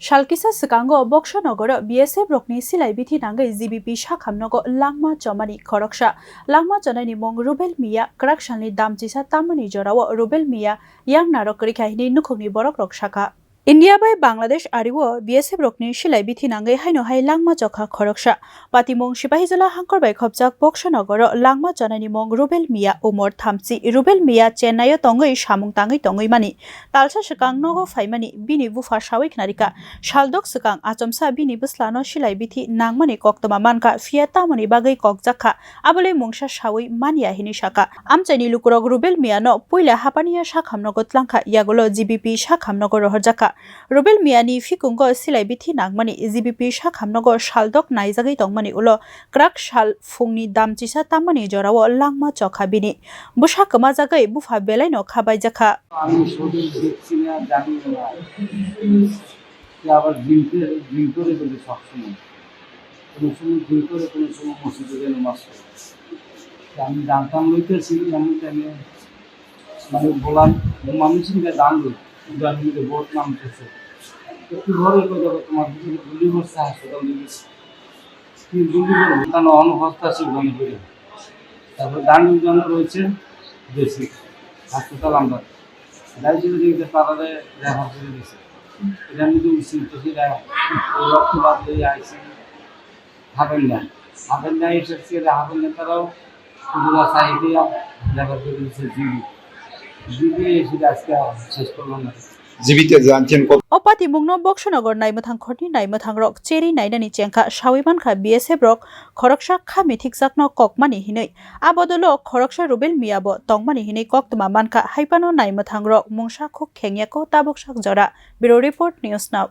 Shalkisa Sikango Bokshanogoro BSF Rokni Silai Bithi Nangai GBP Shakhamnogo Langma Chomani Khoroksha Langma Chonani Mong Rubel Mia Krakshanli Damchisa Tamani Jorawo Rubel Mia Yang Narokri Kahini Nukhoni Borok Rokshaka India by Bangladesh Ariwo BSF Rokni Silai Bithi Nangai Haino Hai Langma Chokha Khoroksha Patimong Shipahizola Hankor by Khobjak Bokshanogoro Langma Chonani Mong Rubel Mia Umor Thamsi Rubel Mia Chennai Tongoi Shamung Tangai Tongoi Mani Talsa Shikang Nogo Faimani Bini Bufa Shawik Narika Shaldok Sukang Achomsa Bini Buslano Shilai Bithi Nangmani Koktoma Manka Fiata Moni Bagai Kokjaka Abole Mungsha Shawi Mania Hinishaka Amchani Lukurog Rubel Miano Puila Hapania Shakhamnogo Tlanka Yagolo GBP Shakhamnogo Rohojaka Rubel Miani Fikungo Silai Bithi Nangmani GBP Shakhamnogo Shaldok Naizagi Tongmani Ulo Krak Shal Fungni Damchisa Tamani Jorawo Langma Chokha Bini Bushakama Zagai Bufa Beleno Khabaijaka আবার drink করে বলে সবসময় কোনো সময় drink করে কোনো সময় মসজিদে যেন মাছ আমি জানতাম লইতেছি এমন টাইমে মানে বললাম মানুষকে জানলো জানলে বহুত নামতেছে একটু ঘরে যাবো তোমার গুলি করছে হাসপাতাল কি গুলি করবো কেন অনুহস্তাশীল মনে করি তারপর গান জন রয়েছে বেশি হাসপাতাল আমরা রাইজে তারা রেফার করে দিয়েছে এটা যদি উচিত রক্ত বাদ দিয়ে আইসি হাবেন না এসেছে হাবেন না তারাও পুরোলা সাইডে দেখা করে দিচ্ছে জিবি এসে আজকে শেষ করলাম না জীবিতে জানছেন Opati Mungno Bokshanogor Naimathang Khotni Naimathang Rok Cheri Nainani Chengka Shawiman Kha BSF Rok Khoroksha Kha Mithik Zakno Kokmani Hinei Abodolo Khoroksha Rubel Miabo Tongmani Hinei Koktuma Manka Haipano Naimathang Rok Mungsha Khok Khengyako Tabokshak Jora Bureau Report News Now